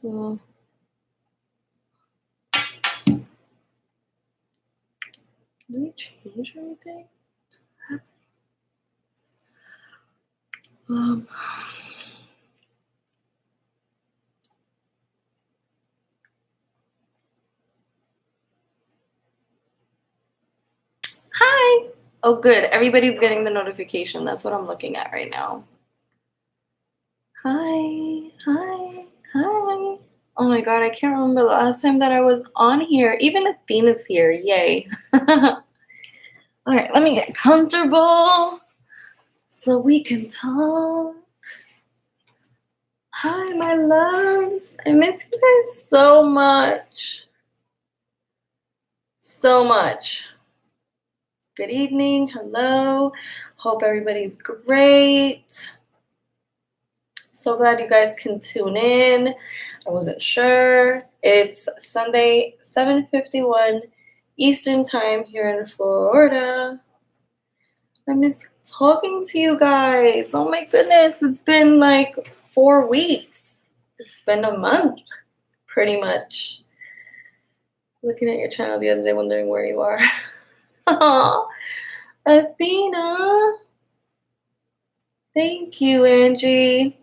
So let me change everything. Hi. Oh, good. Everybody's getting the notification. That's what I'm looking at right now. Hi. Hi. Hi. Oh my God, I can't remember the last time that I was on here. Even Athena's here. Yay. All right, let me get comfortable so we can talk. Hi, my loves. I miss you guys so much. So much. Good evening. Hello. Hope everybody's great. So glad you guys can tune in. I wasn't sure. It's Sunday, 7:51 Eastern Time here in Florida. I miss talking to you guys. Oh my goodness. It's been like 4 weeks. It's been a month, pretty much. Looking at your channel the other day, wondering where you are. Oh, Athena. Thank you, Angie.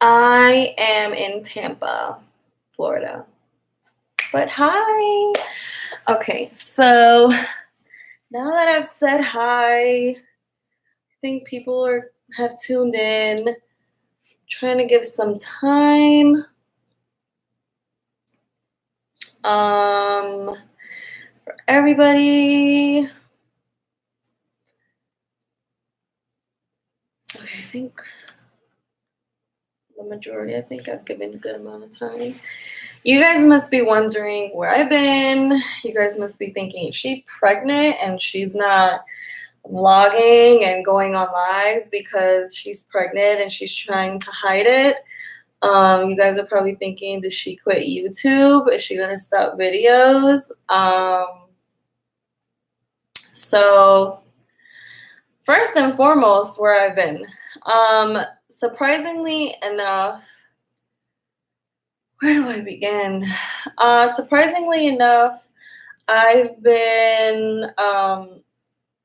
I am in Tampa, Florida. But hi. Okay, so now that I've said hi, I think people have tuned in. I'm trying to give some time. For everybody. Okay, I think the majority, I think I've given a good amount of time. You guys must be wondering where I've been. You guys must be thinking, is she pregnant and she's not vlogging and going on lives because she's pregnant and she's trying to hide it? You guys are probably thinking, did she quit YouTube? Is she gonna stop videos? So first and foremost, where I've been. Surprisingly enough, where do I begin? Surprisingly enough, I've been,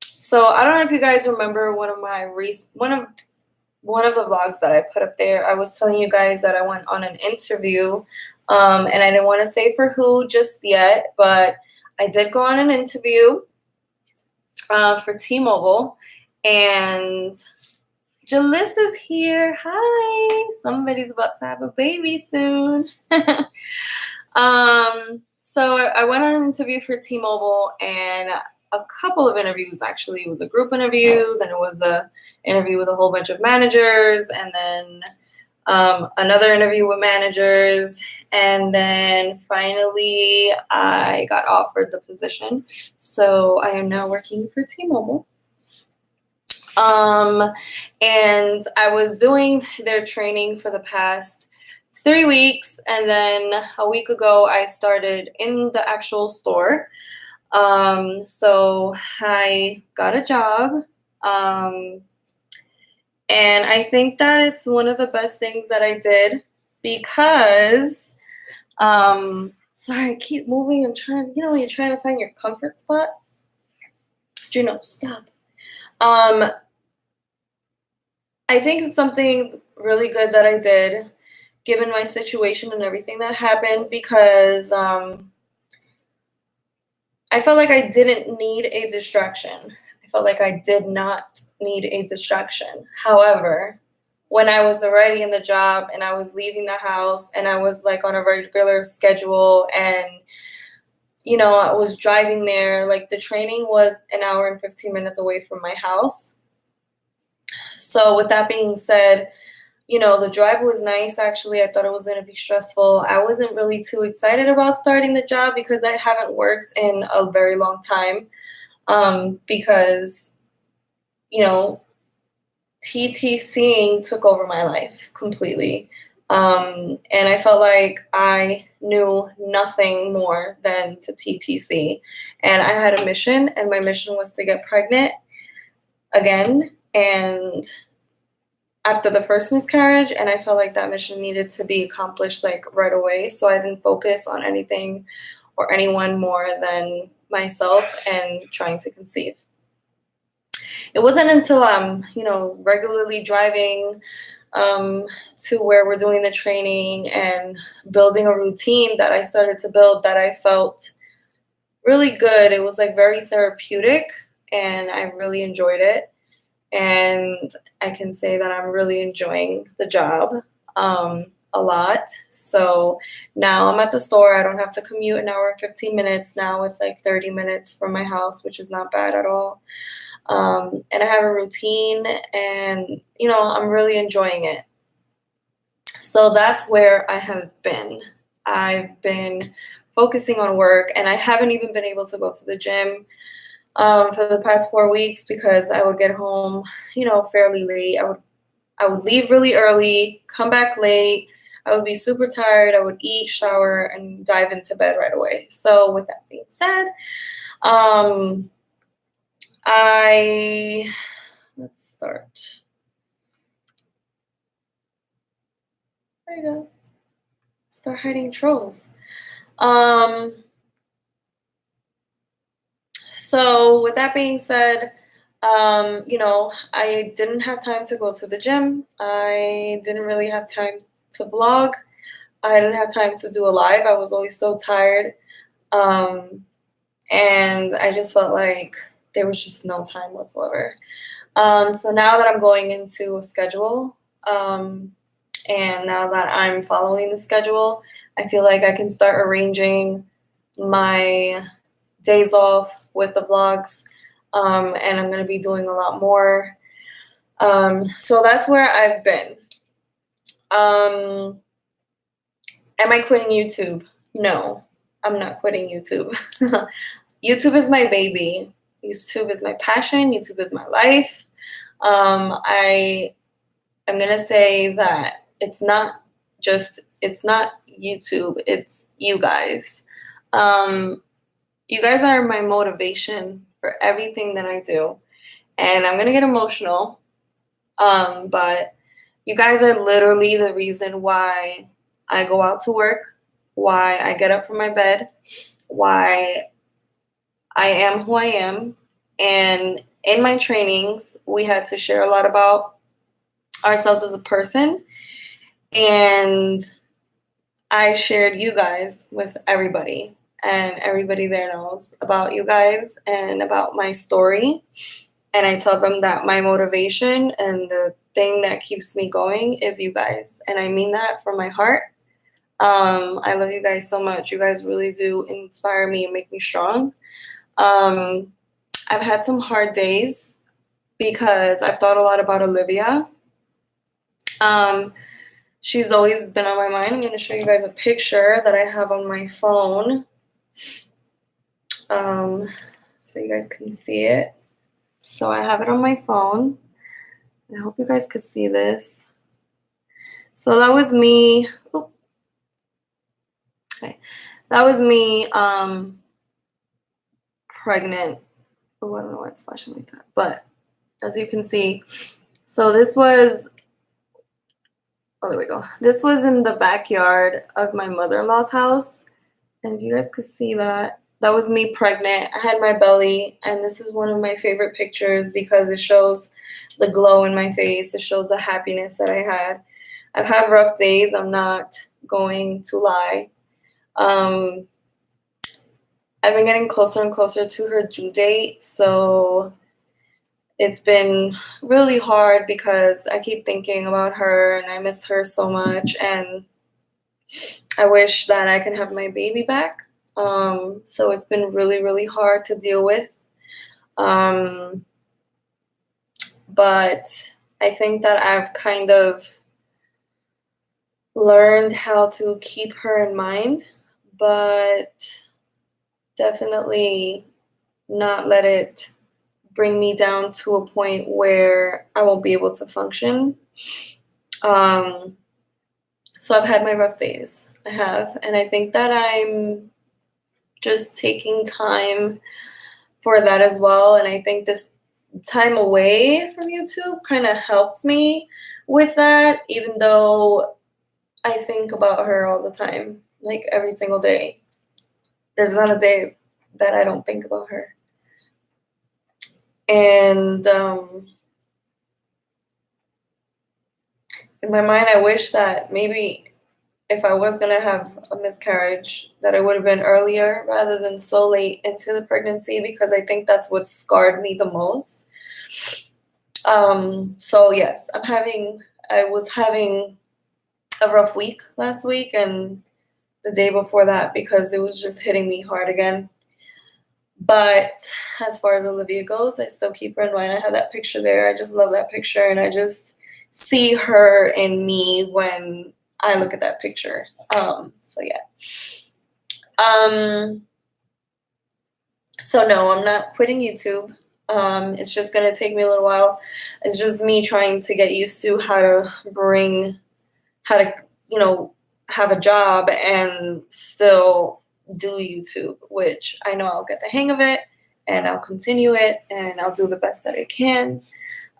so I don't know if you guys remember one of the vlogs that I put up there. I was telling you guys that I went on an interview, and I didn't want to say for who just yet, but I did go on an interview for T-Mobile, and Jalyssa's here. Hi. Somebody's about to have a baby soon. So I went on an interview for T-Mobile, and a couple of interviews, actually. It was a group interview, then it was an interview with a whole bunch of managers, and then another interview with managers, and then finally I got offered the position. So I am now working for T-Mobile. And I was doing their training for the past 3 weeks, and then a week ago I started in the actual store. So I got a job, and I think that it's one of the best things that I did because, sorry, I keep moving. I'm trying, when you're trying to find your comfort spot. Juno, stop. I think it's something really good that I did, given my situation and everything that happened, because I felt like I didn't need a distraction. I felt like I did not need a distraction. However, when I was already in the job and I was leaving the house and I was like on a regular schedule and, I was driving there, like the training was an hour and 15 minutes away from my house. So with that being said, the drive was nice, actually. I thought it was going to be stressful. I wasn't really too excited about starting the job because I haven't worked in a very long time, because, TTCing took over my life completely. And I felt like I knew nothing more than to TTC. And I had a mission, and my mission was to get pregnant again. And after the first miscarriage, and I felt like that mission needed to be accomplished like right away. So I didn't focus on anything or anyone more than myself and trying to conceive. It wasn't until I'm, regularly driving to where we're doing the training and building a routine that I started to build that I felt really good. It was like very therapeutic and I really enjoyed it. And I can say that I'm really enjoying the job a lot. So now I'm at the store. I don't have to commute an hour and 15 minutes. Now it's like 30 minutes from my house, which is not bad at all. And I have a routine and, I'm really enjoying it. So that's where I have been. I've been focusing on work and I haven't even been able to go to the gym for the past 4 weeks because I would get home, fairly late. I would leave really early, come back late. I would be super tired. I would eat, shower, and dive into bed right away. So with that being said, let's start. There you go. Start hiding trolls. So with that being said, I didn't have time to go to the gym. I didn't really have time to vlog. I didn't have time to do a live. I was always so tired. And I just felt like there was just no time whatsoever. So now that I'm going into a schedule, and now that I'm following the schedule, I feel like I can start arranging my days off with the vlogs, and I'm going to be doing a lot more. So that's where I've been. Am I quitting YouTube? No, I'm not quitting YouTube. YouTube is my baby. YouTube is my passion. YouTube is my life. I am going to say that it's not YouTube, it's you guys. You guys are my motivation for everything that I do. And I'm going to get emotional, but you guys are literally the reason why I go out to work, why I get up from my bed, why I am who I am. And in my trainings, we had to share a lot about ourselves as a person. And I shared you guys with everybody. And everybody there knows about you guys and about my story. And I tell them that my motivation and the thing that keeps me going is you guys. And I mean that from my heart. I love you guys so much. You guys really do inspire me and make me strong. I've had some hard days because I've thought a lot about Olivia. She's always been on my mind. I'm going to show you guys a picture that I have on my phone. So you guys can see it. So I have it on my phone. I hope you guys could see this. So that was me. Oh. Okay. That was me pregnant. Oh, I don't know why it's flashing like that. But as you can see, so this was, oh, there we go. This was in the backyard of my mother-in-law's house. And if you guys could see that, that was me pregnant. I had my belly, and this is one of my favorite pictures because it shows the glow in my face. It shows the happiness that I had. I've had rough days. I'm not going to lie. I've been getting closer and closer to her due date, so it's been really hard because I keep thinking about her and I miss her so much, and I wish that I can have my baby back. So it's been really, really hard to deal with. But I think that I've kind of learned how to keep her in mind, but definitely not let it bring me down to a point where I won't be able to function. So I've had my rough days. I have. And I think that I'm just taking time for that as well. And I think this time away from YouTube kind of helped me with that, even though I think about her all the time, like every single day. There's not a day that I don't think about her. And in my mind, I wish that maybe if I was going to have a miscarriage, that it would have been earlier rather than so late into the pregnancy, because I think that's what scarred me the most. So yes, I was having a rough week last week and the day before that, because it was just hitting me hard again. But as far as Olivia goes, I still keep her in mind. I have that picture there. I just love that picture, and I just see her in me when I look at that picture. So yeah. So no, I'm not quitting YouTube. It's just gonna take me a little while. It's just me trying to get used to how to, have a job and still do YouTube, which I know I'll get the hang of it, and I'll continue it, and I'll do the best that I can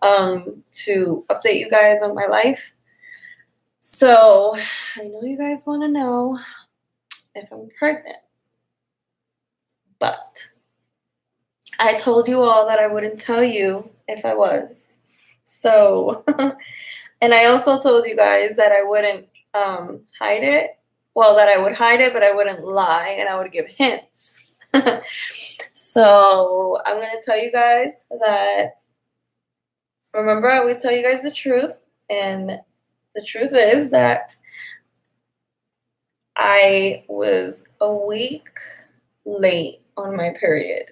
to update you guys on my life. So I know you guys want to know if I'm pregnant, but I told you all that I wouldn't tell you if I was. So, and I also told you guys that I wouldn't hide it. Well, that I would hide it, but I wouldn't lie, and I would give hints. So I'm going to tell you guys that, remember, I always tell you guys the truth, and the truth is that I was a week late on my period.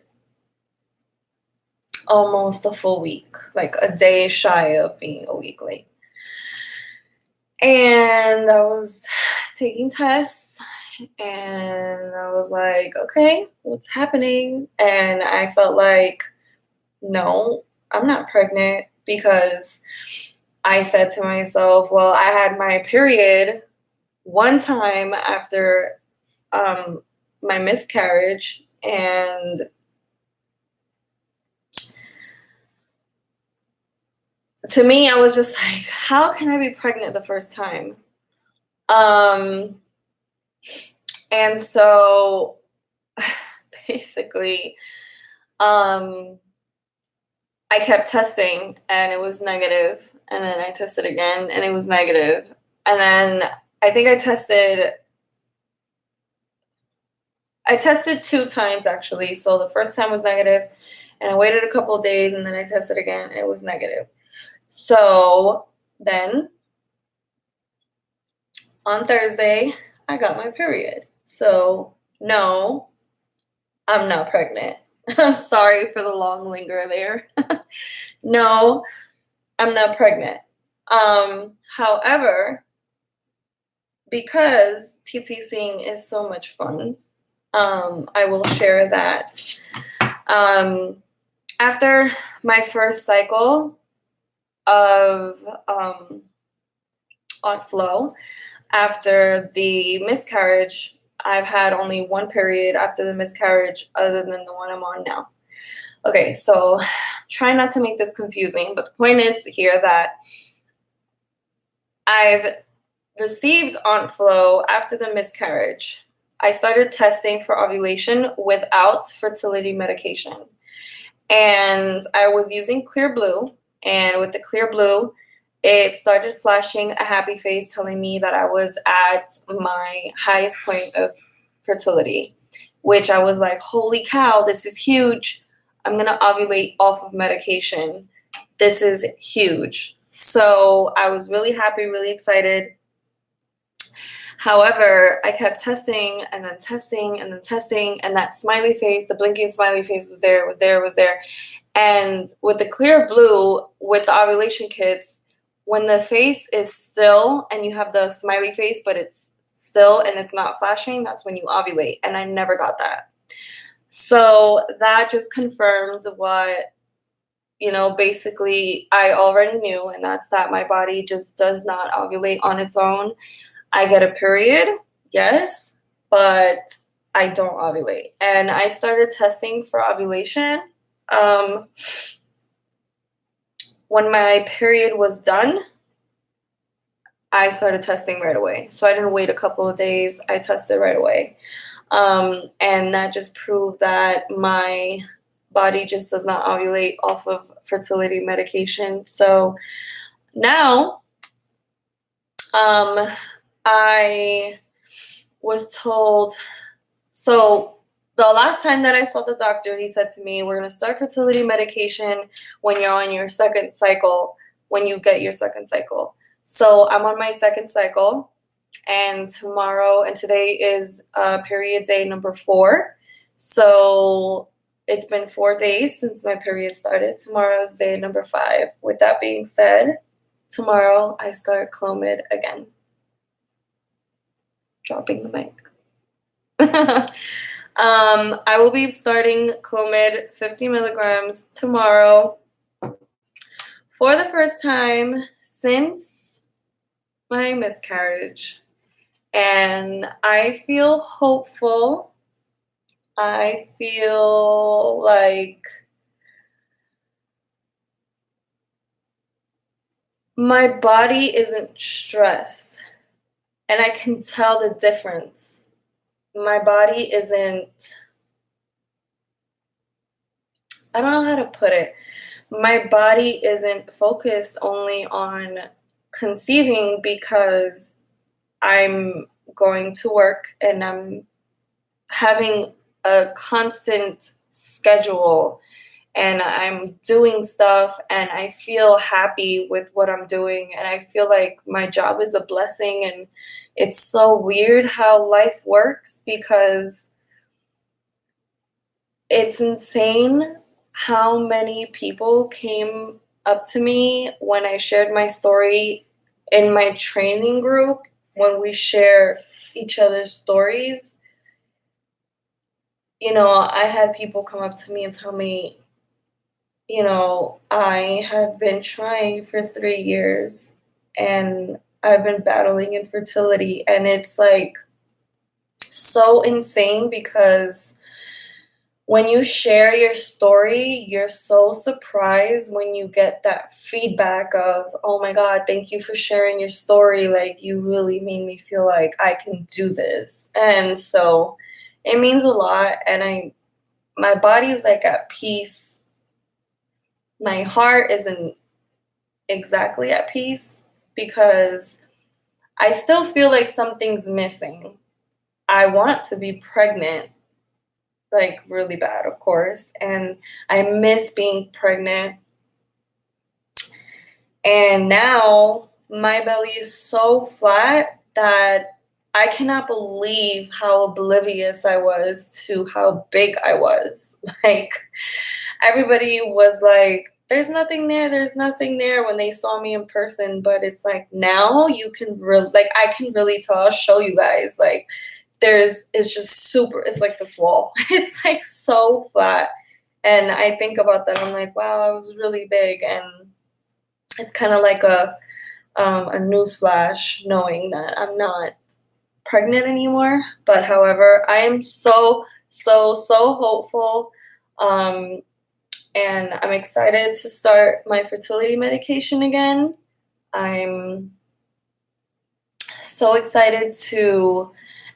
Almost a full week, like a day shy of being a week late. And I was taking tests, and I was like, okay, what's happening? And I felt like, no, I'm not pregnant, because I said to myself, well, I had my period one time after my miscarriage, and to me, I was just like, how can I be pregnant the first time? And so basically, I kept testing, and it was negative. And then I tested again, and it was negative. And then I think I tested 2 times, actually. So the first time was negative, and I waited a couple of days, and then I tested again, and it was negative. So then on Thursday, I got my period. So no, I'm not pregnant. I'm sorry for the long linger there. No, I'm not pregnant. However, because TTCing is so much fun, I will share that after my first cycle of on flow, after the miscarriage, I've had only one period after the miscarriage other than the one I'm on now. Okay, so try not to make this confusing, but the point is here that I've received on flow after the miscarriage. I started testing for ovulation without fertility medication. And I was using Clear Blue, and with the Clear Blue, it started flashing a happy face telling me that I was at my highest point of fertility, which I was like, holy cow, this is huge. I'm going to ovulate off of medication. This is huge. So I was really happy, really excited. However, I kept testing and then testing and then testing, and that smiley face, the blinking smiley face was there. And with the Clear Blue, with the ovulation kits, when the face is still and you have the smiley face, but it's still and it's not flashing, that's when you ovulate. And I never got that. So that just confirms what, basically I already knew, and that's that my body just does not ovulate on its own. I get a period, yes, but I don't ovulate. And I started testing for ovulation when my period was done. I started testing right away. So I didn't wait a couple of days. I tested right away. And that just proved that my body just does not ovulate off of fertility medication. So now, I was told, so the last time that I saw the doctor, he said to me, we're going to start fertility medication when you're on your second cycle, when you get your second cycle. So I'm on my second cycle, and today is period day number 4. So it's been 4 days since my period started. Tomorrow is day number 5. With that being said, tomorrow I start Clomid again. Dropping the mic. I will be starting Clomid 50 milligrams tomorrow for the first time since my miscarriage. And I feel hopeful. I feel like my body isn't stressed, and I can tell the difference. My body isn't, I don't know how to put it. My body isn't focused only on conceiving, because I'm going to work and I'm having a constant schedule and I'm doing stuff and I feel happy with what I'm doing, and I feel like my job is a blessing. And it's so weird how life works, because it's insane how many people came up to me when I shared my story in my training group, when we share each other's stories. You know, I had people come up to me and tell me, you know, I have been trying for 3 years and I've been battling infertility. And it's like so insane, because when you share your story, you're so surprised when you get that feedback of, oh my God, thank you for sharing your story. Like, you really made me feel like I can do this. And so it means a lot. And my body's like at peace. My heart isn't exactly at peace, because I still feel like something's missing. I want to be pregnant, like really bad, of course, and I miss being pregnant. And now my belly is so flat that I cannot believe how oblivious I was to how big I was. Like, everybody was like, there's nothing there when they saw me in person. But it's like, now you can really, like, I can really tell. I'll show you guys. Like, it's just super, it's like this wall. It's like so flat. And I think about that. I'm like, wow, I was really big. And it's kind of like a newsflash knowing that I'm not pregnant anymore. But however, I am so hopeful. And I'm excited to start my fertility medication again. I'm so excited to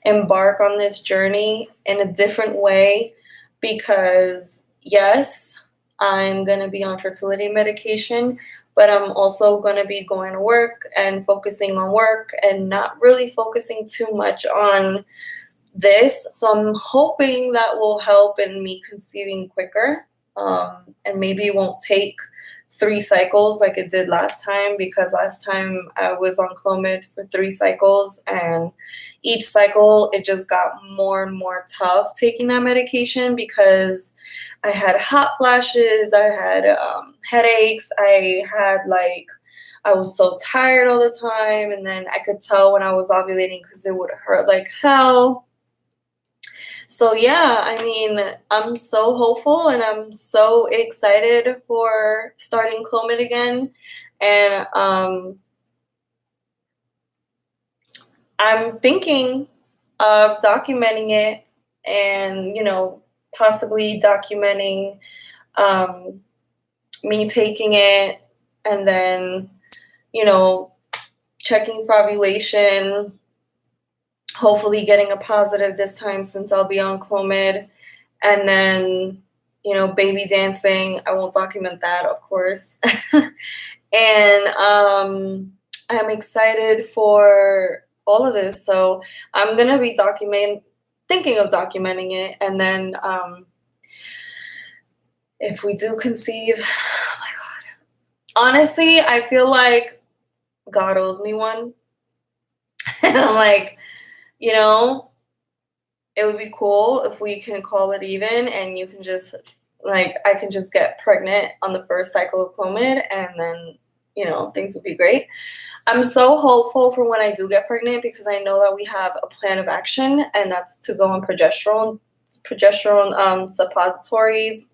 embark on this journey in a different way, because yes, I'm going to be on fertility medication, but I'm also going to be going to work and focusing on work and not really focusing too much on this. So I'm hoping that will help in me conceiving quicker. And maybe it won't take 3 cycles like it did last time, because last time I was on Clomid for 3 cycles, and each cycle it just got more and more tough taking that medication, because I had hot flashes, I had headaches, I was so tired all the time, and then I could tell when I was ovulating because it would hurt like hell. So yeah, I mean, I'm so hopeful and I'm so excited for starting Clomid again. And I'm thinking of documenting it, and, you know, possibly documenting me taking it, and then, you know, checking for ovulation, hopefully getting a positive this time since I'll be on Clomid. And then, baby dancing. I won't document that, of course. And I'm excited for all of this. So I'm going to be thinking of documenting it. And then if we do conceive, oh my God. Honestly, I feel like God owes me one. And I'm like, it would be cool if we can call it even and you can just, I can just get pregnant on the first cycle of Clomid and then, things would be great. I'm so hopeful for when I do get pregnant because I know that we have a plan of action, and that's to go on progesterone suppositories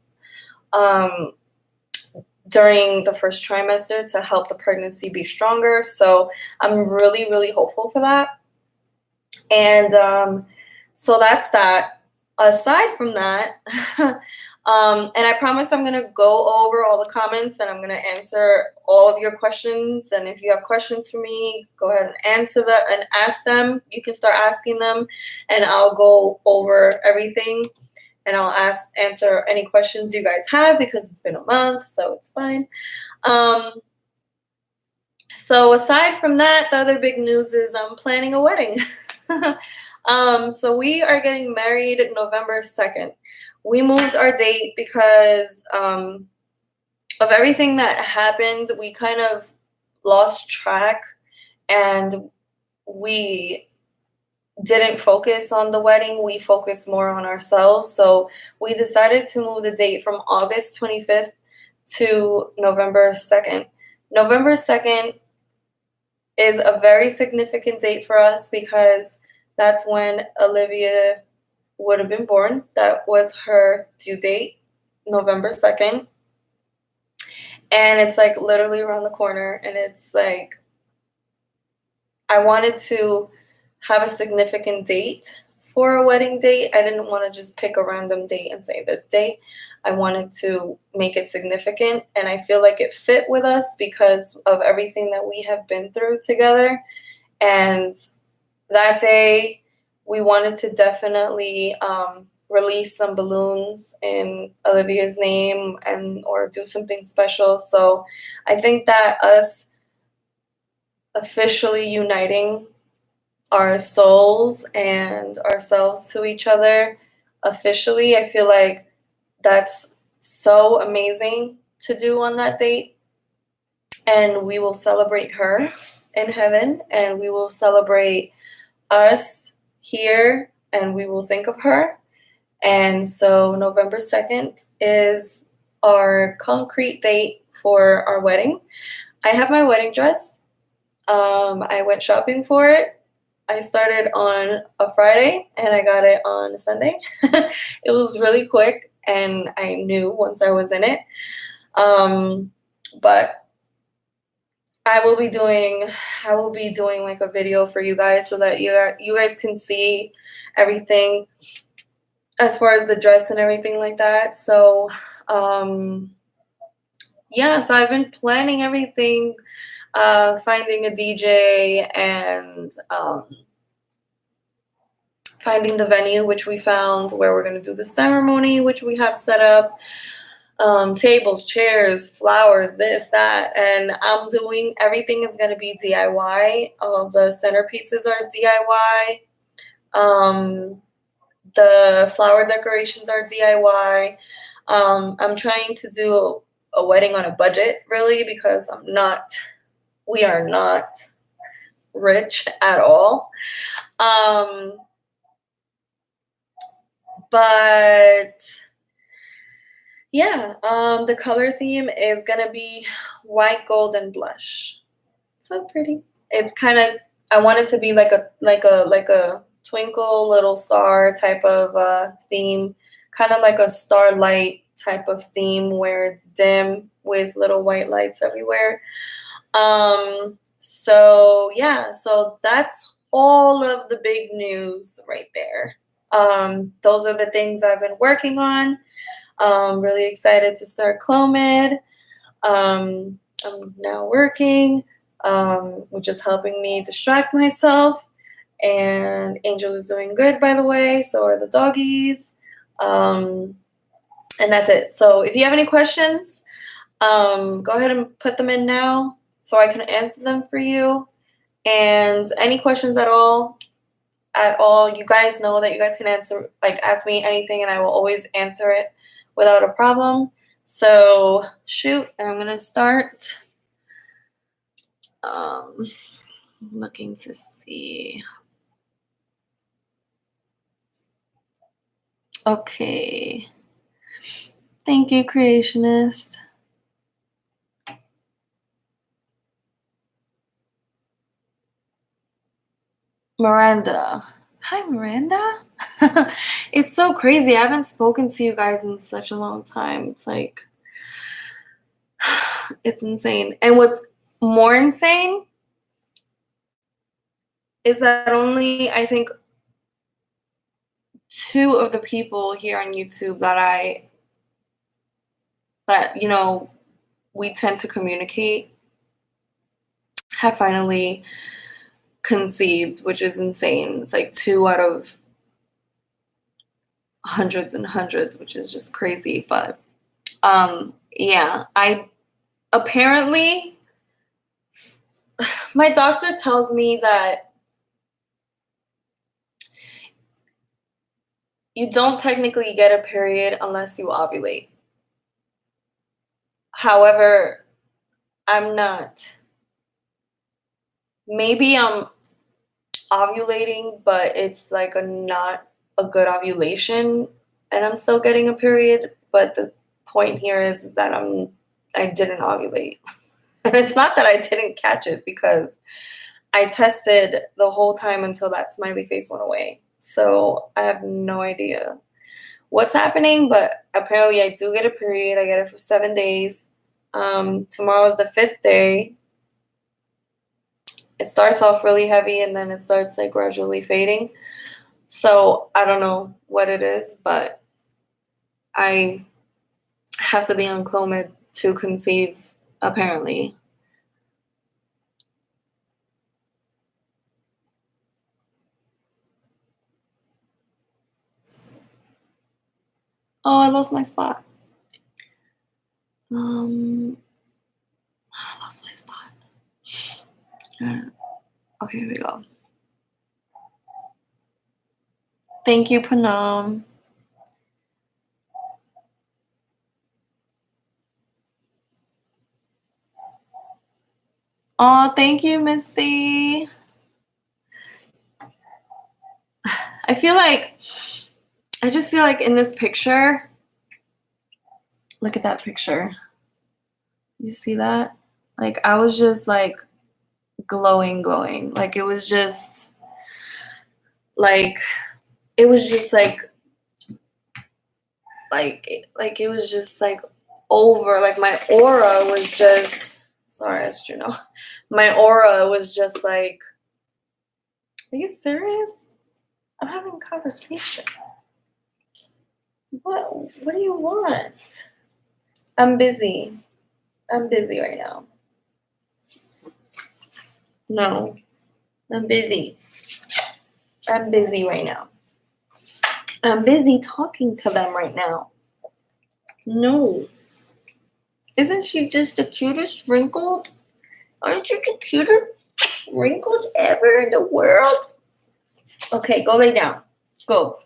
during the first trimester to help the pregnancy be stronger. So I'm really, really hopeful for that. And so that's that. Aside from that, and I promise I'm going to go over all the comments and I'm going to answer all of your questions. And if you have questions for me, go ahead and answer them and ask them. You can start asking them and I'll go over everything and I'll answer any questions you guys have because it's been a month, so it's fine. So aside from that, the other big news is I'm planning a wedding. So we are getting married November 2nd. We moved our date because of everything that happened. We kind of lost track and we didn't focus on the wedding. We focused more on ourselves. So we decided to move the date from August 25th to November 2nd. November 2nd is a very significant date for us because that's when Olivia would have been born. That was her due date, November 2nd. And it's literally around the corner. And it's I wanted to have a significant date for a wedding date. I didn't want to just pick a random date and say this date. I wanted to make it significant. And I feel like it fit with us because of everything that we have been through together. And that day, we wanted to definitely release some balloons in Olivia's name or do something special. So I think that us officially uniting our souls and ourselves to each other officially, I feel like that's so amazing to do on that date. And we will celebrate her in heaven, and we will celebrate us here, and we will think of her. And so November 2nd is our concrete date for our wedding. I have my wedding dress. I went shopping for it. I started on a Friday and I got it on a Sunday. It was really quick and I knew once I was in it. But I will be doing a video for you guys so that you guys can see everything as far as the dress and everything like that. So yeah, so I've been planning everything, finding a DJ and finding the venue, which we found, where we're going to do the ceremony, which we have set up. Tables, chairs, flowers, this, that, and I'm doing everything is going to be DIY. All the centerpieces are DIY. The flower decorations are DIY. I'm trying to do a wedding on a budget, really, because we are not rich at all. But yeah, the color theme is gonna be white, gold, and blush. So pretty. It's kind of, I want it to be like a twinkle little star type of theme, kind of like a starlight type of theme where it's dim with little white lights everywhere. So yeah, so that's all of the big news right there. Those are the things I've been working on. Really excited to start Clomid. I'm now working. which is helping me distract myself. And Angel is doing good, by the way. So are the doggies. And that's it. So if you have any questions, go ahead and put them in now so I can answer them for you. And any questions at all, you guys know that you guys can ask me anything, and I will always answer it without a problem. So shoot, and I'm gonna start looking to see. Okay. Thank you, creationist. Miranda. Hi, Miranda. It's so crazy. I haven't spoken to you guys in such a long time. It's like, it's insane. And what's more insane is that only, I think, 2 of the people here on YouTube that you know, we tend to communicate have finally conceived, which is insane. It's like 2 out of hundreds and hundreds, which is just crazy. But yeah, apparently my doctor tells me that you don't technically get a period unless you ovulate. However, I'm not. Maybe I'm ovulating, but it's like not a good ovulation, and I'm still getting a period. But the point here is that I didn't ovulate. And it's not that I didn't catch it, because I tested the whole time until that smiley face went away. So I have no idea what's happening, but apparently I do get a period. I get it for 7 days. Tomorrow is the 5th day. It starts off really heavy, and then it starts like gradually fading. So I don't know what it is, but I have to be on Clomid to conceive, apparently. Oh, I lost my spot. I lost my spot. Okay, here we go. Thank you, Panam. Oh, thank you, Missy. I just feel like in this picture, look at that picture. You see that? Like, I was just like glowing. Like, it was just like it was just like it was just like over, like my aura was just, sorry, Astro, my aura was just like, are you serious? I'm having a conversation. What do you want? I'm busy right now. No, I'm busy right now. I'm busy talking to them right now. No. Isn't she just the cutest wrinkled? Aren't you the cutest wrinkled ever in the world? Okay, go lay down. Go.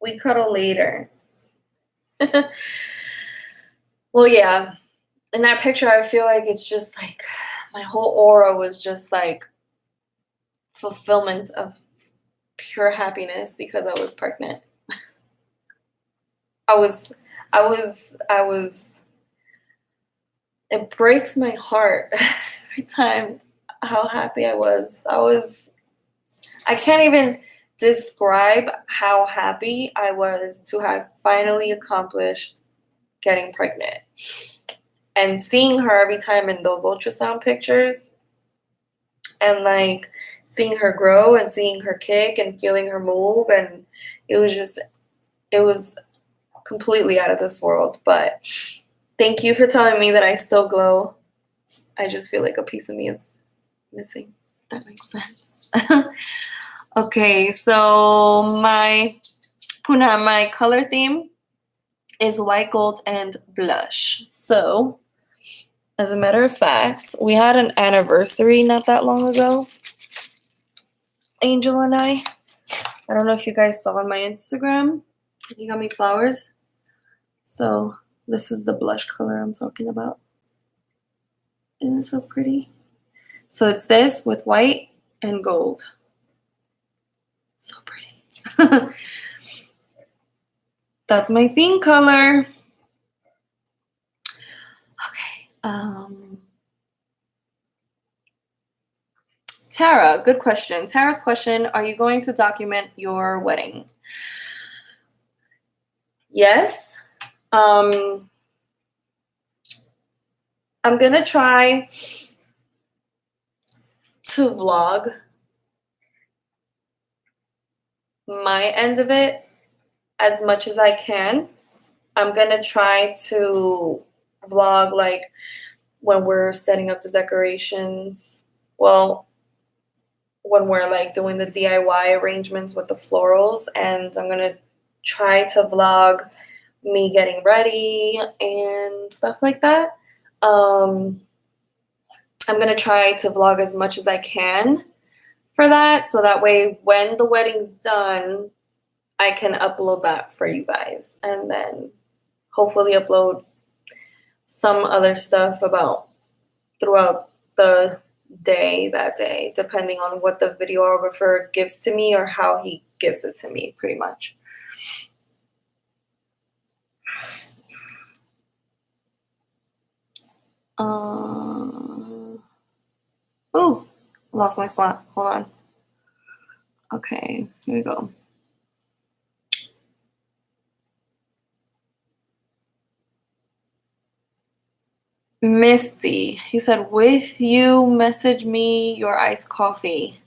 We cuddle later. Well, yeah. In that picture, I feel like it's just like my whole aura was just like fulfillment of pure happiness because I was pregnant. I was, it breaks my heart every time how happy I was. I can't even describe how happy I was to have finally accomplished getting pregnant. And seeing her every time in those ultrasound pictures, and like seeing her grow and seeing her kick and feeling her move, and it was completely out of this world. But thank you for telling me that I still glow. I just feel like a piece of me is missing. That makes sense. Okay, so my color theme is white, gold, and blush. So, as a matter of fact, we had an anniversary not that long ago. Angel and I don't know if you guys saw on my Instagram. He got me flowers. So this is the blush color I'm talking about. Isn't it so pretty? So it's this with white and gold. So pretty. That's my theme color. Okay. Tara, good question. Tara's question, are you going to document your wedding? Yes. I'm going to try to vlog my end of it as much as I can. I'm going to try to vlog like when we're setting up the decorations. Well, when we're like doing the DIY arrangements with the florals, and I'm going to try to vlog me getting ready and stuff like that. I'm going to try to vlog as much as I can for that, so that way when the wedding's done, I can upload that for you guys, and then hopefully upload some other stuff about throughout the day, that day, depending on what the videographer gives to me or how he gives it to me, pretty much. Oh, lost my spot. Hold on. Okay, here we go. Misty, you said, with you, message me your iced coffee.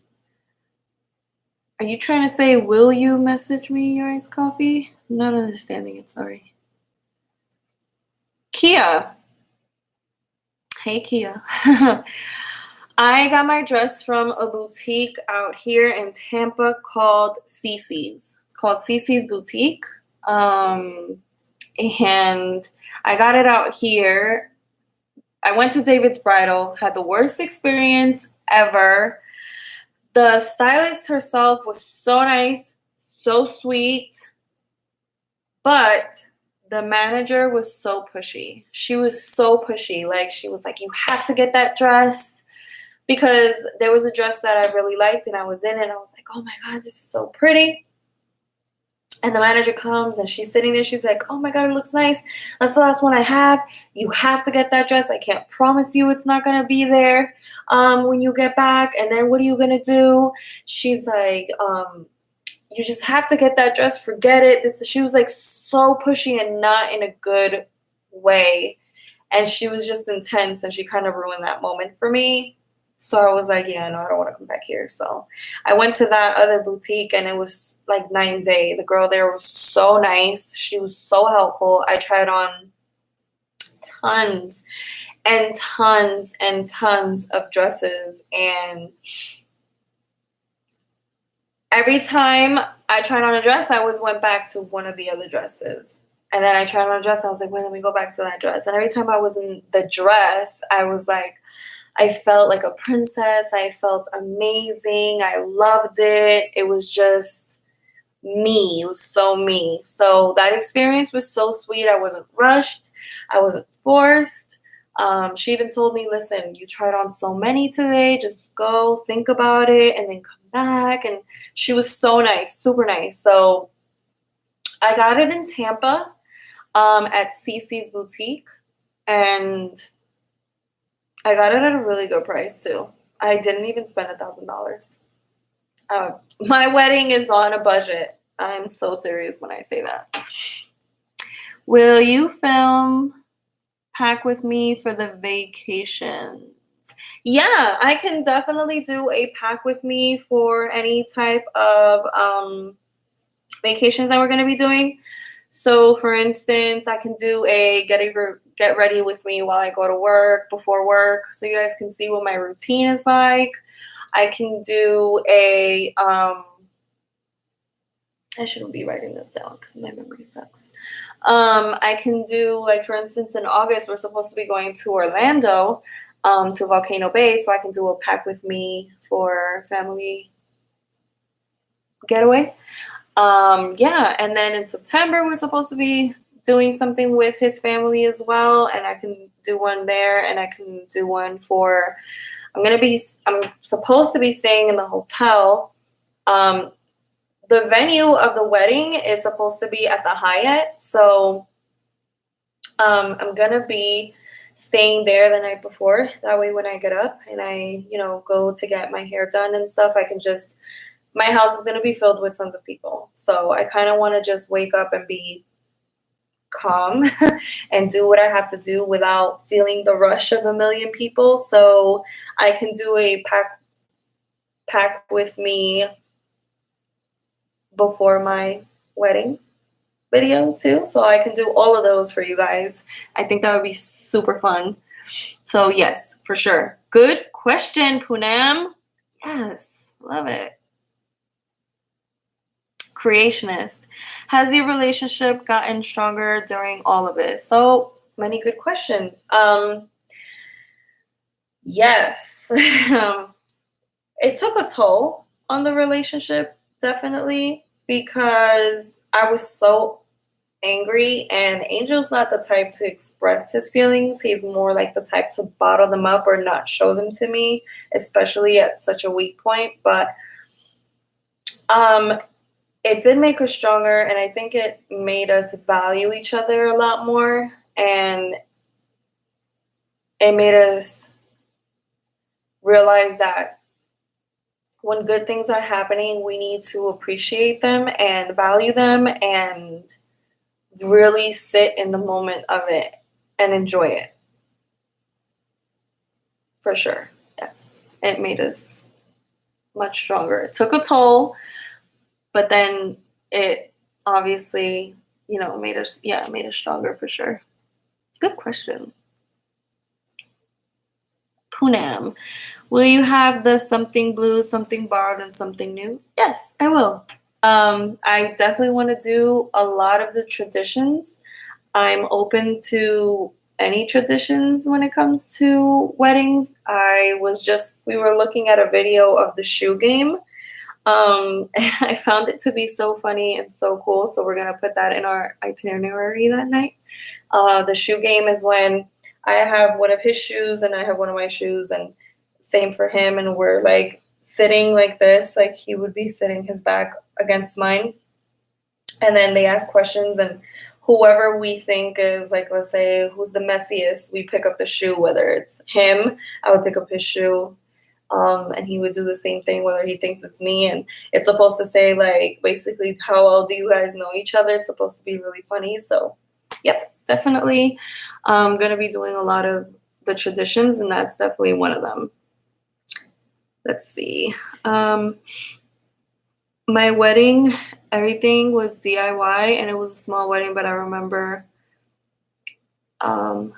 Are you trying to say, will you message me your iced coffee? I'm not understanding it, sorry. Kia. Hey, Kia. I got my dress from a boutique out here in Tampa called Cece's. It's called Cece's Boutique. And I got it out here. I went to David's Bridal, had the worst experience ever. The stylist herself was so nice, so sweet, but the manager was so pushy. She was so pushy. Like, she was like, you have to get that dress, because there was a dress that I really liked and I was in it and I was like, oh my God, this is so pretty. And the manager comes and she's sitting there. She's like, oh my God, it looks nice. That's the last one I have. You have to get that dress. I can't promise you it's not going to be there when you get back. And then what are you going to do? She's like, you just have to get that dress. Forget it. She was like so pushy and not in a good way. And she was just intense, and she kind of ruined that moment for me. So I was like, yeah, no, I don't want to come back here. So I went to that other boutique, and it was like night and day. The girl there was so nice. She was so helpful. I tried on tons and tons and tons of dresses. And every time I tried on a dress, I always went back to one of the other dresses. And then I tried on a dress, and I was like, wait, let me go back to that dress. And every time I was in the dress, I was like, I felt like a princess. I felt amazing. I loved it. It was just me. It was so me. So that experience was so sweet. I wasn't rushed. I wasn't forced. She even told me, listen, you tried on so many today. Just go, think about it, and then come back. And she was so nice, super nice. So I got it in Tampa at Cece's Boutique. And I got it at a really good price too. I didn't even spend $1,000. My wedding is on a budget. I'm so serious when I say that. Will you film pack with me for the vacation? Yeah, I can definitely do a pack with me for any type of vacations that we're going to be doing. So for instance, I can do a get ready with me while I go to work, before work, so you guys can see what my routine is like. I can do a I shouldn't be writing this down because my memory sucks. I can do, like, for instance, in August, we're supposed to be going to Orlando, to Volcano Bay, so I can do a pack with me for family getaway. Yeah, and then in September, we're supposed to be doing something with his family as well, and I can do one there, and I can do one for, I'm supposed to be staying in the hotel. The venue of the wedding is supposed to be at the Hyatt, so I'm gonna be staying there the night before. That way, when I get up and I, go to get my hair done and stuff, I can just, my house is gonna be filled with tons of people. So I kind of want to just wake up and be calm and do what I have to do without feeling the rush of a million people. So I can do a pack with me before my wedding video too, so I can do all of those for you guys. I think that would be super fun. So yes, for sure. Good question, Poonam. Yes, love it. Creationist. Has your relationship gotten stronger during all of this? So many good questions. Yes. It took a toll on the relationship, definitely, because I was so angry, and Angel's not the type to express his feelings. He's more like the type to bottle them up or not show them to me, especially at such a weak point. But it did make us stronger, and I think it made us value each other a lot more, and it made us realize that when good things are happening, we need to appreciate them and value them and really sit in the moment of it and enjoy it. For sure. Yes. It made us much stronger. It took a toll, but then it obviously, made us stronger for sure. Good question. Poonam, will you have the something blue, something borrowed, and something new? Yes, I will. I definitely want to do a lot of the traditions. I'm open to any traditions when it comes to weddings. We were looking at a video of the shoe game. And I found it to be so funny and so cool. So we're going to put that in our itinerary that night. The shoe game is when I have one of his shoes and I have one of my shoes, and same for him. And we're like sitting like this, like he would be sitting his back against mine. And then they ask questions, and whoever we think is, like, let's say, who's the messiest, we pick up the shoe. Whether it's him, I would pick up his shoe. And he would do the same thing, whether he thinks it's me. And it's supposed to say, like, basically, how well do you guys know each other? It's supposed to be really funny. So, yep, definitely. I'm going to be doing a lot of the traditions, and that's definitely one of them. Let's see. My wedding, everything was DIY, and it was a small wedding, but I remember and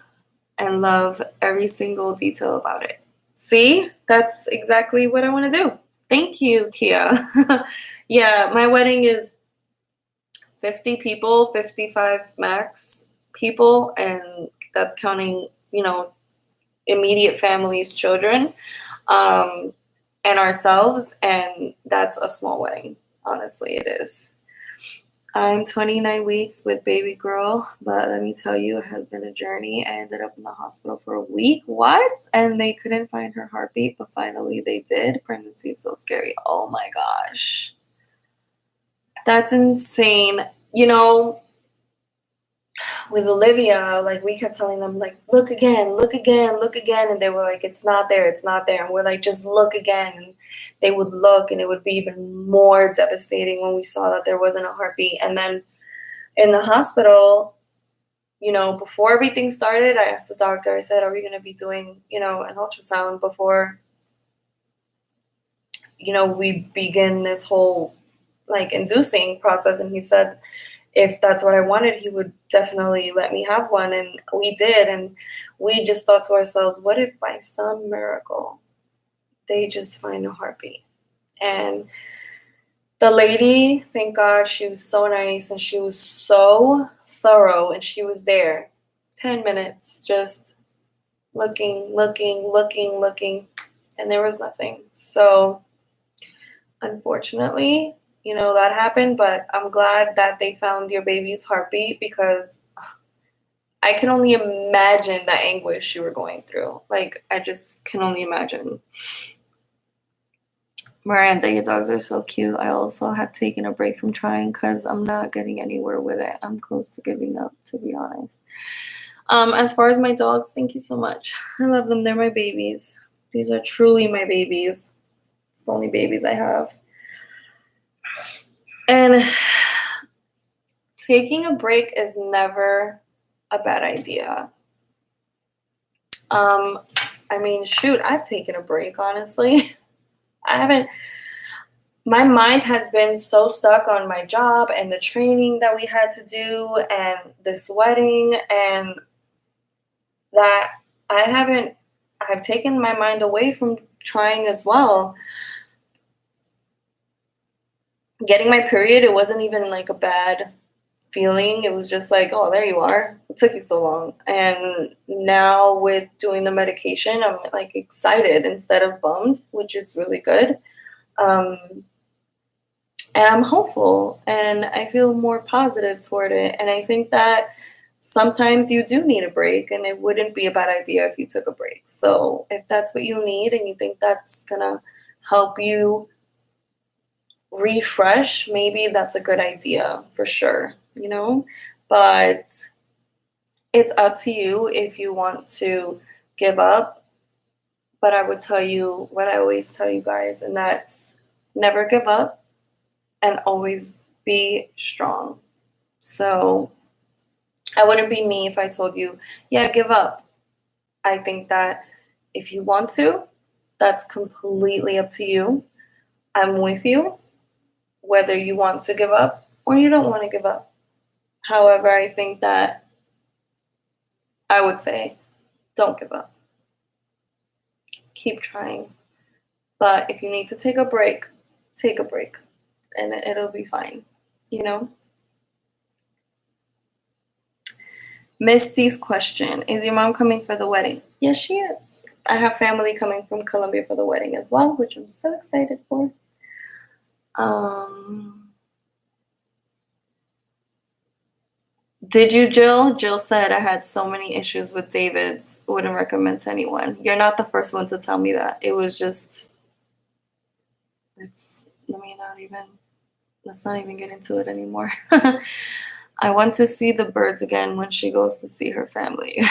love every single detail about it. See, that's exactly what I want to do. Thank you, Kia. Yeah, my wedding is 50 people, 55 max people, and that's counting, immediate families, children, and ourselves, and that's a small wedding. Honestly, it is. I'm 29 weeks with baby girl, but let me tell you, it has been a journey. I ended up in the hospital for a week. What? And they couldn't find her heartbeat, but finally they did. Pregnancy is so scary. Oh my gosh. That's insane. With Olivia, like, we kept telling them, like, look again, look again, look again. And they were like, it's not there, it's not there. And we're like, just look again. And they would look, and it would be even more devastating when we saw that there wasn't a heartbeat. And then in the hospital, before everything started, I asked the doctor, I said, are we going to be doing, an ultrasound before, we begin this whole, like, inducing process? And he said, if that's what I wanted, he would definitely let me have one. And we did. And we just thought to ourselves, what if by some miracle they just find a heartbeat? And the lady, thank God, she was so nice and she was so thorough, and she was there 10 minutes just looking, and there was nothing. So unfortunately, that happened, but I'm glad that they found your baby's heartbeat, because I can only imagine the anguish you were going through. Like, I just can only imagine. Miranda, your dogs are so cute. I also have taken a break from trying because I'm not getting anywhere with it. I'm close to giving up, to be honest. As far as my dogs, thank you so much. I love them. They're my babies. These are truly my babies. It's the only babies I have. And taking a break is never a bad idea. I mean, shoot, I've taken a break, honestly. My mind has been so stuck on my job and the training that we had to do and this wedding, and that I've taken my mind away from trying as well. Getting my period, it wasn't even like a bad feeling. It was just like, oh, there you are. It took you so long. And now with doing the medication, I'm like excited instead of bummed, which is really good. And I'm hopeful, and I feel more positive toward it. And I think that sometimes you do need a break, and it wouldn't be a bad idea if you took a break. So if that's what you need and you think that's gonna help you refresh, maybe that's a good idea for sure, But it's up to you if you want to give up. But I would tell you what I always tell you guys, and that's never give up and always be strong. So I wouldn't be me if I told you, yeah, give up. I think that if you want to, that's completely up to you. I'm with you, whether you want to give up or you don't want to give up. However, I think that I would say, don't give up. Keep trying. But if you need to take a break, take a break, and it'll be fine, Misty's question, is your mom coming for the wedding? Yes, she is. I have family coming from Colombia for the wedding as well, which I'm so excited for. Did you, Jill? Jill said, I had so many issues with David's. Wouldn't recommend to anyone. You're not the first one to tell me that. It was just, let's not even get into it anymore. I want to see the birds again when she goes to see her family.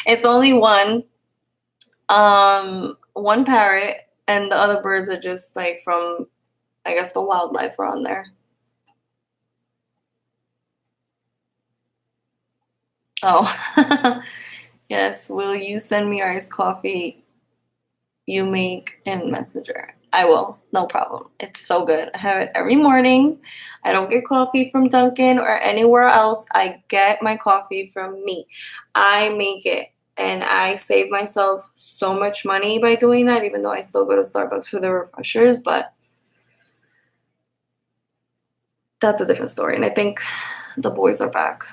It's only one parrot, and the other birds are just like from, I guess, the wildlife around there. Oh, yes. Will you send me iced coffee you make in Messenger? I will. No problem. It's so good. I have it every morning. I don't get coffee from Dunkin' or anywhere else. I get my coffee from me. I make it, and I save myself so much money by doing that, even though I still go to Starbucks for the refreshers, but that's a different story. And I think the boys are back.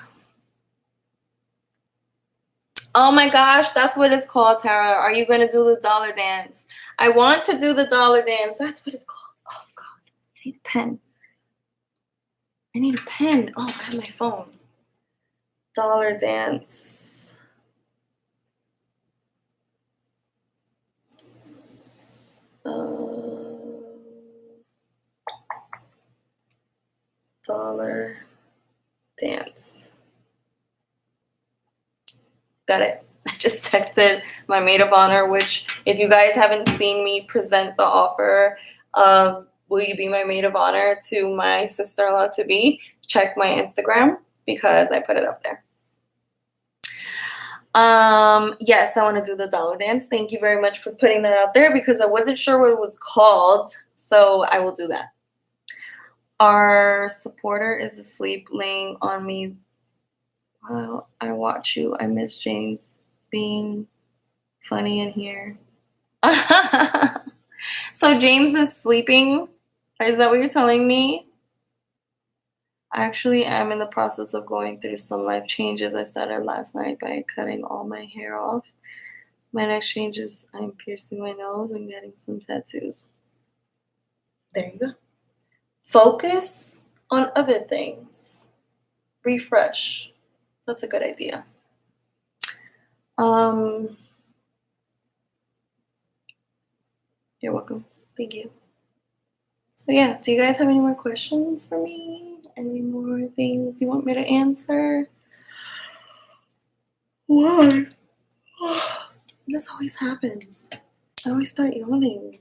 Oh my gosh, that's what it's called, Tara. Are you going to do the dollar dance? I want to do the dollar dance. That's what it's called. Oh, God. I need a pen. Oh, I have my phone. Dollar dance. Dollar dance. Got it. I just texted my maid of honor, which if you guys haven't seen me present the offer of will you be my maid of honor to my sister-in-law to be, check my Instagram because I put it up there. Yes, I want to do the dollar dance. Thank you very much for putting that out there because I wasn't sure what it was called. So I will do that. Our supporter is asleep, laying on me while I watch you. I miss James being funny in here. So James is sleeping? Is that what you're telling me? I actually am in the process of going through some life changes. I started last night by cutting all my hair off. My next change is I'm piercing my nose and getting some tattoos. There you go. Focus on other things. Refresh. That's a good idea. You're welcome. Thank you. So yeah, do you guys have any more questions for me? Any more things you want me to answer? Why? This always happens. I always start yawning.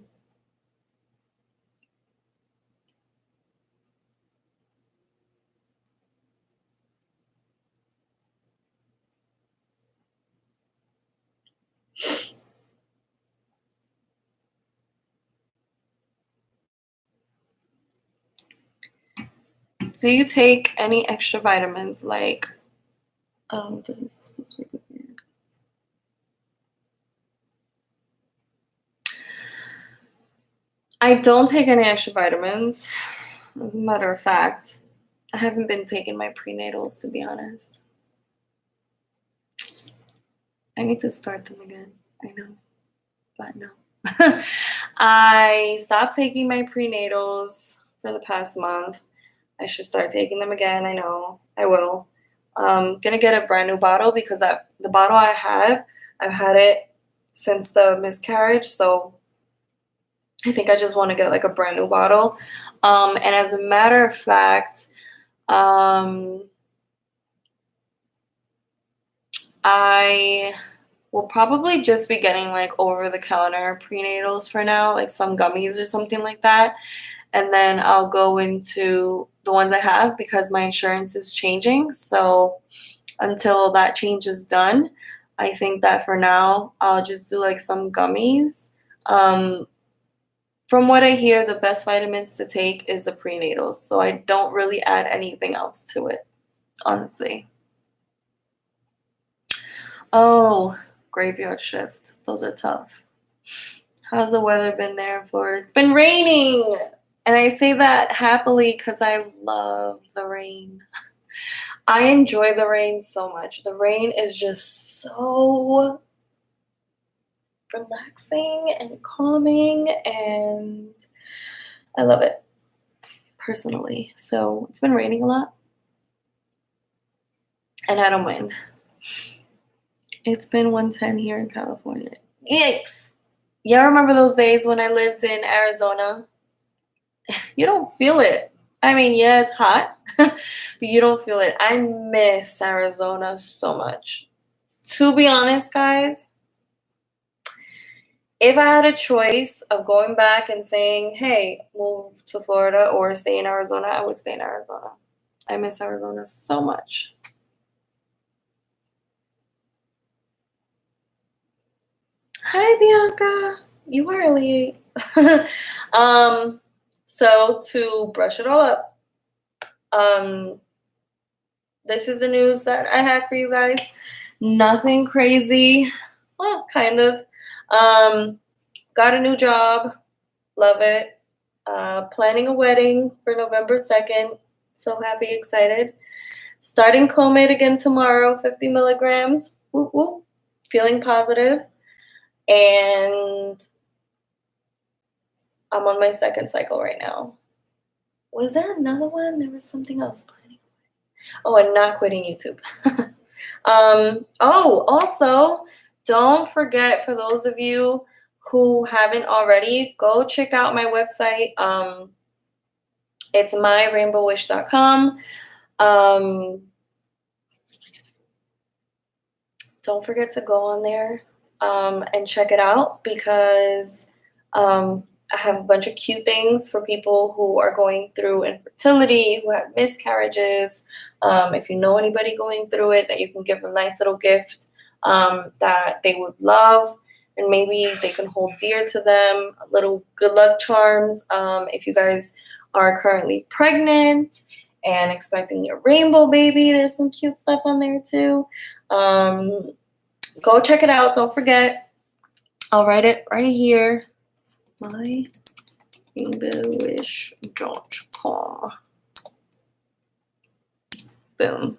Do you take any extra vitamins like I don't take any extra vitamins. As a matter of fact, I haven't been taking my prenatals, to be honest. I need to start them again. I know, but no. I stopped taking my prenatals for the past month. I should start taking them again. I know. I will. I'm gonna get a brand new bottle because the bottle I have, I've had it since the miscarriage, so I think I just want to get like a brand new bottle. And as a matter of fact, I will probably just be getting like over-the-counter prenatals for now, like some gummies or something like that. And then I'll go into the ones I have because my insurance is changing. So until that change is done, I think that for now, I'll just do like some gummies. From what I hear, the best vitamins to take is the prenatals. So I don't really add anything else to it, honestly. Oh, graveyard shift. Those are tough. How's the weather been there in Florida? It's been raining. And I say that happily because I love the rain. I enjoy the rain so much. The rain is just so relaxing and calming, and I love it personally. So it's been raining a lot, and I don't mind. It's been 110 here in California. Yikes! Y'all remember those days when I lived in Arizona? You don't feel it. I mean, yeah, it's hot, but you don't feel it. I miss Arizona so much. To be honest, guys, if I had a choice of going back and saying, hey, move to Florida or stay in Arizona, I would stay in Arizona. I miss Arizona so much. Hi, Bianca. You are late. So to brush it all up, this is the news that I had for you guys. Nothing crazy. Well, kind of. Got a new job. Love it. Planning a wedding for November 2nd. So happy, excited. Starting Clomid again tomorrow, 50 milligrams. Whoop, whoop. Feeling positive. And I'm on my second cycle right now. Was there another one? There was something else planning. Oh, and not quitting YouTube. Also, don't forget, for those of you who haven't already, go check out my website. It's myrainbowwish.com. Don't forget to go on there and check it out because I have a bunch of cute things for people who are going through infertility, who have miscarriages. If you know anybody going through it, that you can give a nice little gift that they would love, and maybe they can hold dear to them, little good luck charms. If you guys are currently pregnant and expecting a rainbow baby. There's some cute stuff on there too. Go check it out. Don't forget. I'll write it right here. My English.com. Boom.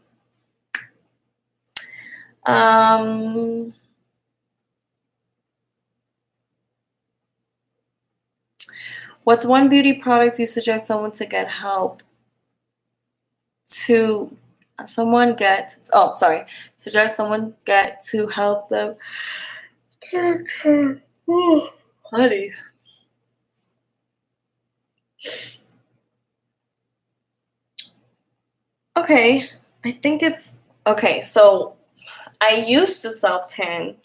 What's one beauty product you suggest someone to get help to suggest someone get to help them. Ooh, honey. Okay, I think it's okay. So I used to self tan.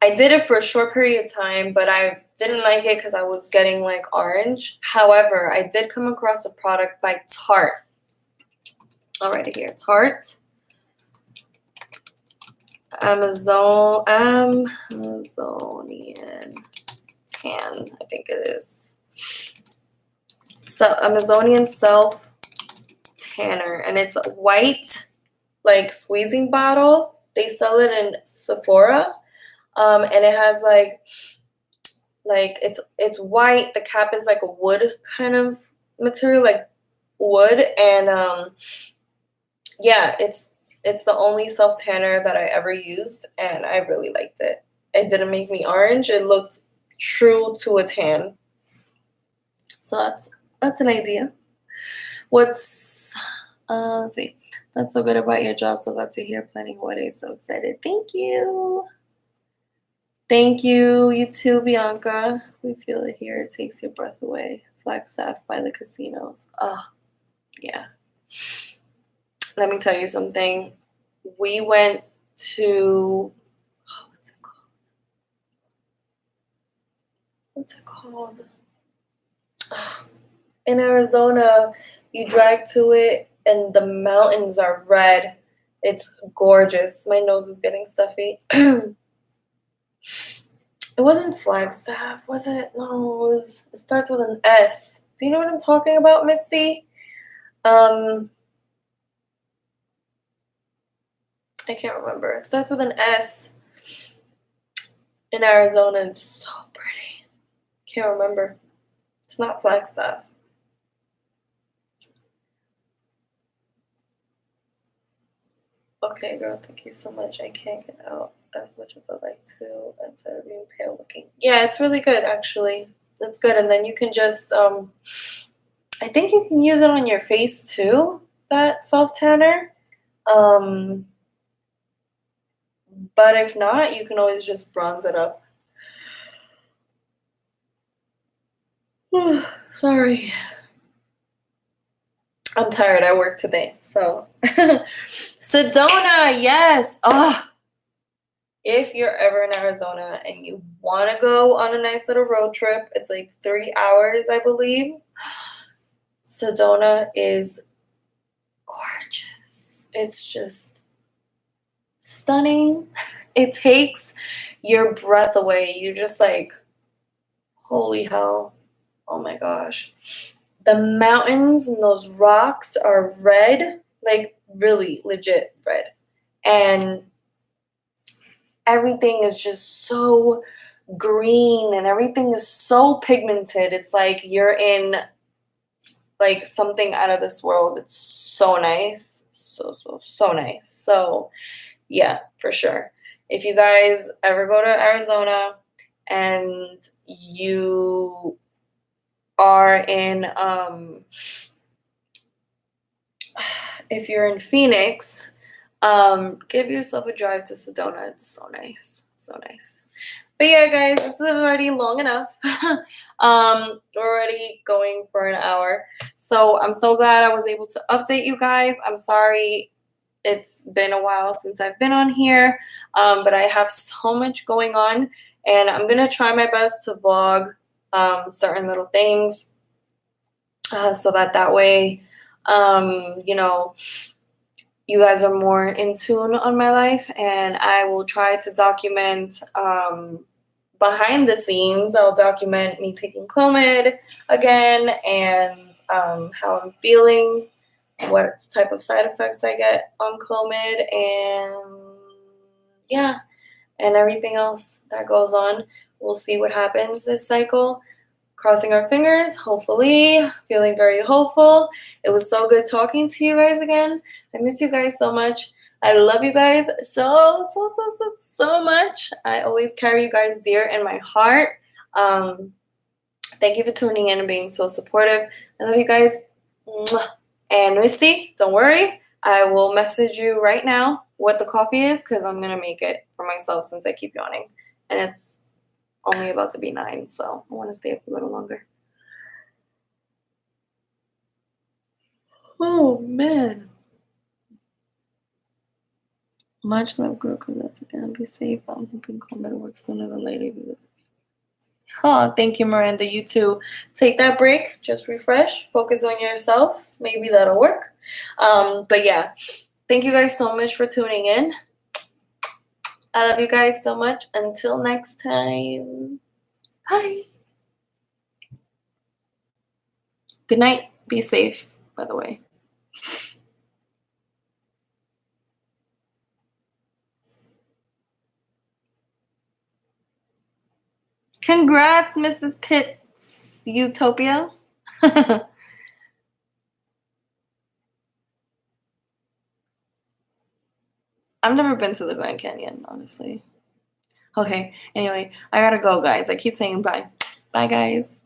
I did it for a short period of time, but I didn't like it because I was getting like orange. However, I did come across a product by Tarte. I'll write it here. Tarte. Amazonian tan, I think it is. So Amazonian self tanner, and it's a white like squeezing bottle. They sell it in Sephora, and it has like it's white. The cap is like a wood kind of material, like wood, and yeah, it's the only self tanner that I ever used, and I really liked it. It didn't make me orange. It looked true to a tan. So that's an idea. Let's see. That's so good about your job. So glad to hear. Planning one day. So excited. Thank you. Thank you. You too, Bianca. We feel it here. It takes your breath away. Flagstaff by the casinos. Oh, yeah. Let me tell you something. We went to, what's it called? In Arizona, you drive to it and the mountains are red. It's gorgeous. My nose is getting stuffy. It wasn't Flagstaff, was it? No, it starts with an S. Do you know what I'm talking about, Misty? I can't remember. It starts with an S. In Arizona, it's so pretty. Can't remember. It's not Flagstaff. Okay, girl, thank you so much. I can't get out as much as I'd like to instead of being pale looking. Yeah, it's really good, actually. It's good. And then you can just, I think you can use it on your face too, that self tanner. But if not, you can always just bronze it up. Sorry. I'm tired. I worked today. So, Sedona, yes. Oh, if you're ever in Arizona and you want to go on a nice little road trip, it's like 3 hours, I believe. Sedona is gorgeous. It's just stunning. It takes your breath away. You just like, holy hell. Oh my gosh. The mountains and those rocks are red, like really legit red. And everything is just so green and everything is so pigmented. It's like you're in like something out of this world. It's so nice. So nice. So yeah, for sure. If you guys ever go to Arizona and you are in if you're in Phoenix, give yourself a drive to Sedona. It's so nice. So nice. But yeah, guys, this is already long enough. We're already going for an hour. So I'm so glad I was able to update you guys. I'm sorry it's been a while since I've been on here, but I have so much going on, and I'm going to try my best to vlog certain little things so that way, you know, you guys are more in tune on my life, and I will try to document behind the scenes, I'll document me taking Clomid again and how I'm feeling, what type of side effects I get on Clomid, and yeah, and everything else that goes on. We'll see what happens this cycle. Crossing our fingers, hopefully, feeling very hopeful. It was so good talking to you guys again. I miss you guys so much. I love you guys so much. I always carry you guys dear in my heart. Thank you for tuning in and being so supportive. I love you guys. And Misty, don't worry. I will message you right now what the coffee is, because I'm going to make it for myself since I keep yawning. And it's only about to be 9, so I want to stay up a little longer. Oh, man. Much love, girl, because that's again. Be safe. I'm hoping Clomid works sooner than later. Oh, thank you, Miranda. You too. Take that break. Just refresh. Focus on yourself. Maybe that'll work. But yeah, thank you guys so much for tuning in. I love you guys so much. Until next time. Bye. Good night. Be safe, by the way. Congrats, Mrs. Pitts Utopia. I've never been to the Grand Canyon, honestly. Okay, anyway, I gotta go, guys. I keep saying bye. Bye, guys.